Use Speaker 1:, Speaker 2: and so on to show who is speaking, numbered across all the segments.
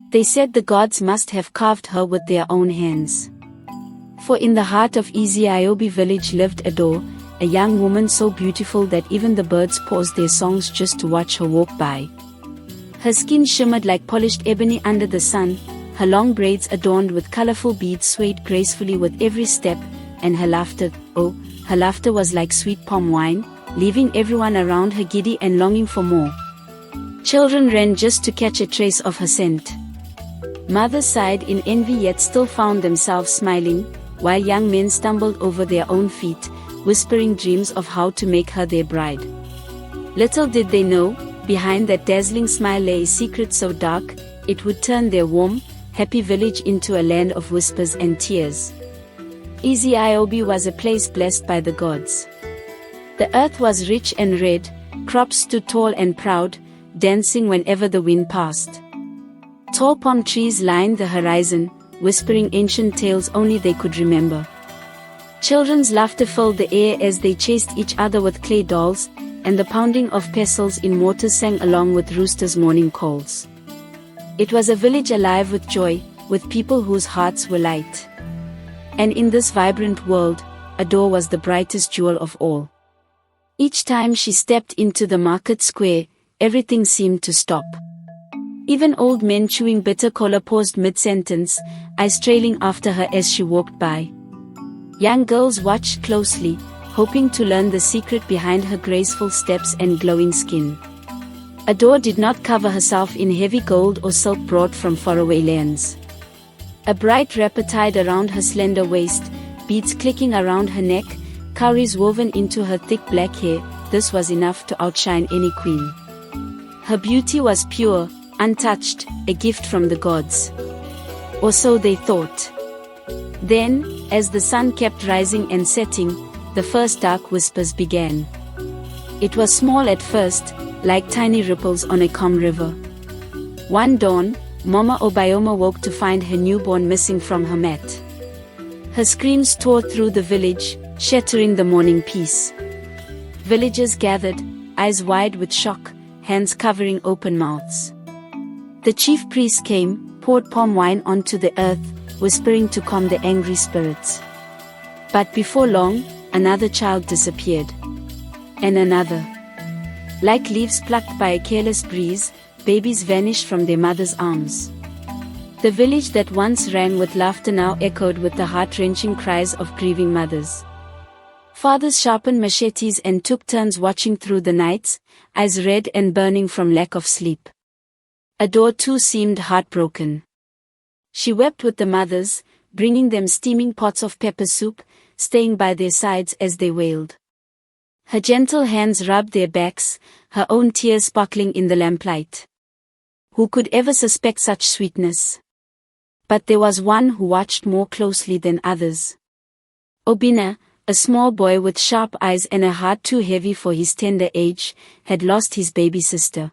Speaker 1: They said the gods must have carved her with their own hands. For in the heart of Ezi-Obi village lived Adaure, a young woman so beautiful that even the birds paused their songs just to watch her walk by. Her skin shimmered like polished ebony under the sun, her long braids adorned with colorful beads swayed gracefully with every step, and her laughter, oh, her laughter was like sweet palm wine, leaving everyone around her giddy and longing for more. Children ran just to catch a trace of her scent. Mothers sighed in envy yet still found themselves smiling, while young men stumbled over their own feet, whispering dreams of how to make her their bride. Little did they know, behind that dazzling smile lay a secret so dark, it would turn their warm, happy village into a land of whispers and tears. Ezi-Obi was a place blessed by the gods. The earth was rich and red, crops stood tall and proud, dancing whenever the wind passed. Tall palm trees lined the horizon, whispering ancient tales only they could remember. Children's laughter filled the air as they chased each other with clay dolls, and the pounding of pestles in mortars sang along with roosters' morning calls. It was a village alive with joy, with people whose hearts were light. And in this vibrant world, Adaure was the brightest jewel of all. Each time she stepped into the market square, everything seemed to stop. Even old men chewing bitter cola paused mid-sentence, eyes trailing after her as she walked by. Young girls watched closely, hoping to learn the secret behind her graceful steps and glowing skin. Adaure did not cover herself in heavy gold or silk brought from faraway lands. A bright wrapper tied around her slender waist, beads clicking around her neck, cowries woven into her thick black hair, this was enough to outshine any queen. Her beauty was pure, untouched, a gift from the gods. Or so they thought. Then, as the sun kept rising and setting, the first dark whispers began. It was small at first, like tiny ripples on a calm river. One dawn, Mama Obioma woke to find her newborn missing from her mat. Her screams tore through the village, shattering the morning peace. Villagers gathered, eyes wide with shock, hands covering open mouths. The chief priest came, poured palm wine onto the earth, whispering to calm the angry spirits. But before long, another child disappeared. And another. Like leaves plucked by a careless breeze, babies vanished from their mother's arms. The village that once rang with laughter now echoed with the heart-wrenching cries of grieving mothers. Fathers sharpened machetes and took turns watching through the nights, eyes red and burning from lack of sleep. Adaure too seemed heartbroken. She wept with the mothers, bringing them steaming pots of pepper soup, staying by their sides as they wailed. Her gentle hands rubbed their backs, her own tears sparkling in the lamplight. Who could ever suspect such sweetness? But there was one who watched more closely than others. Obinna, a small boy with sharp eyes and a heart too heavy for his tender age, had lost his baby sister.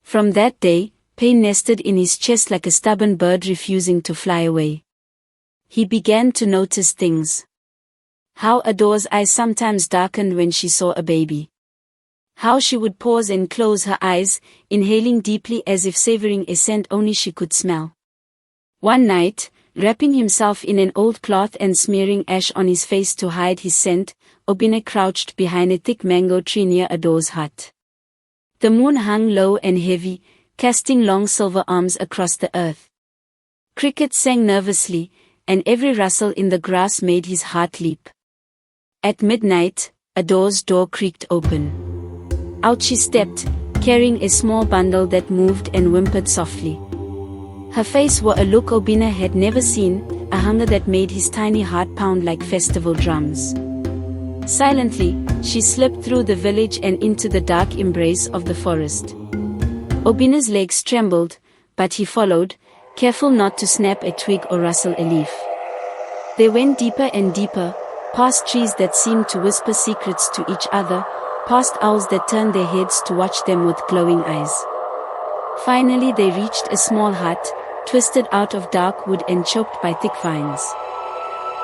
Speaker 1: From that day, pain nested in his chest like a stubborn bird refusing to fly away. He began to notice things. How Adaure's eyes sometimes darkened when she saw a baby. How she would pause and close her eyes, inhaling deeply as if savoring a scent only she could smell. One night, wrapping himself in an old cloth and smearing ash on his face to hide his scent, Obinna crouched behind a thick mango tree near Adaure's hut. The moon hung low and heavy, casting long silver arms across the earth. Crickets sang nervously, and every rustle in the grass made his heart leap. At midnight, Adaure's door creaked open. Out she stepped, carrying a small bundle that moved and whimpered softly. Her face wore a look Obinna had never seen, a hunger that made his tiny heart pound like festival drums. Silently, she slipped through the village and into the dark embrace of the forest. Obinna's legs trembled, but he followed, careful not to snap a twig or rustle a leaf. They went deeper and deeper, past trees that seemed to whisper secrets to each other, past owls that turned their heads to watch them with glowing eyes. Finally they reached a small hut, twisted out of dark wood and choked by thick vines.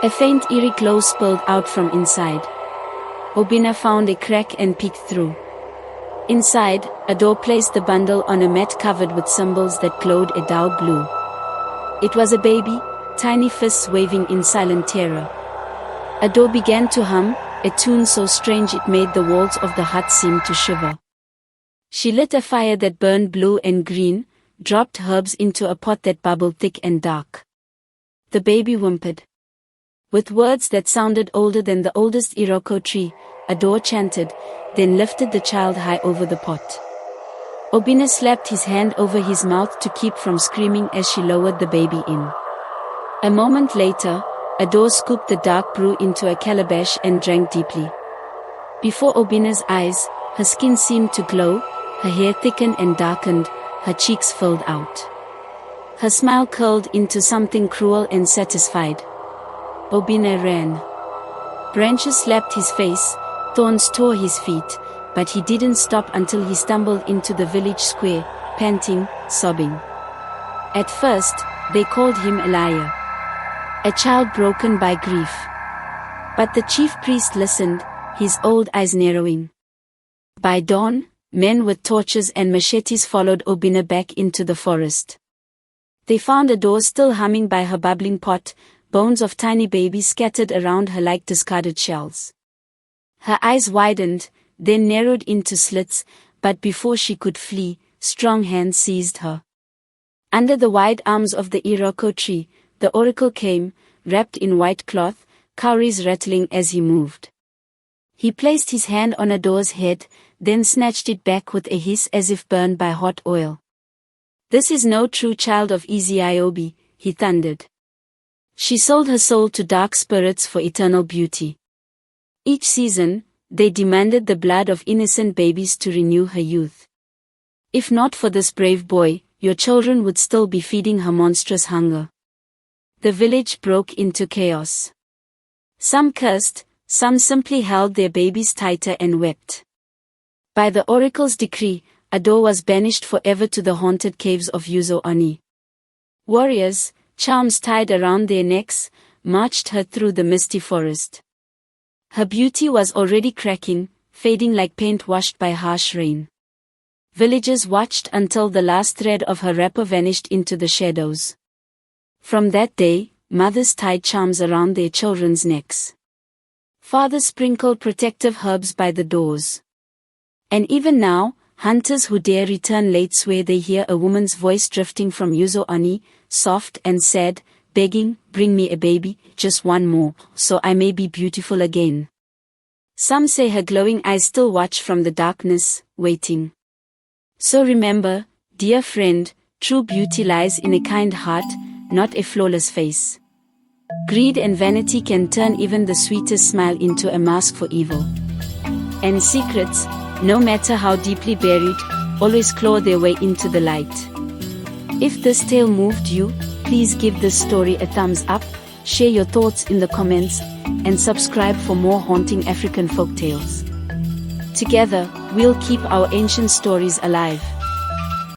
Speaker 1: A faint eerie glow spilled out from inside. Obinna found a crack and peeked through. Inside, Adaure placed the bundle on a mat covered with symbols that glowed a dull blue. It was a baby, tiny fists waving in silent terror. Adaure began to hum, a tune so strange it made the walls of the hut seem to shiver. She lit a fire that burned blue and green, dropped herbs into a pot that bubbled thick and dark. The baby whimpered. With words that sounded older than the oldest Iroko tree, Adaure chanted, then lifted the child high over the pot. Obinna slapped his hand over his mouth to keep from screaming as she lowered the baby in. A moment later, Adaure scooped the dark brew into a calabash and drank deeply. Before Obinna's eyes, her skin seemed to glow, her hair thickened and darkened, her cheeks filled out. Her smile curled into something cruel and satisfied. Obinna ran. Branches slapped his face, thorns tore his feet, but he didn't stop until he stumbled into the village square, panting, sobbing. At first, they called him a liar, a child broken by grief. But the chief priest listened, his old eyes narrowing. By dawn, men with torches and machetes followed Obinna back into the forest. They found Adaure still humming by her bubbling pot, bones of tiny babies scattered around her like discarded shells. Her eyes widened, then narrowed into slits, but before she could flee, strong hands seized her. Under the wide arms of the Iroko tree, the oracle came, wrapped in white cloth, cowries rattling as he moved. He placed his hand on Adaure's head, then snatched it back with a hiss as if burned by hot oil. "This is no true child of Ezi-Obi," he thundered. "She sold her soul to dark spirits for eternal beauty." Each season, they demanded the blood of innocent babies to renew her youth. "If not for this brave boy, your children would still be feeding her monstrous hunger." The village broke into chaos. Some cursed, some simply held their babies tighter and wept. By the oracle's decree, Adaure was banished forever to the haunted caves of Ezi-Obi. Warriors, charms tied around their necks, marched her through the misty forest. Her beauty was already cracking, fading like paint washed by harsh rain. Villagers watched until the last thread of her wrapper vanished into the shadows. From that day, mothers tied charms around their children's necks. Fathers sprinkled protective herbs by the doors. And even now, hunters who dare return late swear they hear a woman's voice drifting from Ezi-Obi, soft and sad, begging, "Bring me a baby, just one more, so I may be beautiful again." Some say her glowing eyes still watch from the darkness, waiting. So remember, dear friend, true beauty lies in a kind heart, not a flawless face. Greed and vanity can turn even the sweetest smile into a mask for evil. And secrets, no matter how deeply buried, always claw their way into the light. If this tale moved you, please give this story a thumbs up, share your thoughts in the comments, and subscribe for more haunting African folktales. Together, we'll keep our ancient stories alive.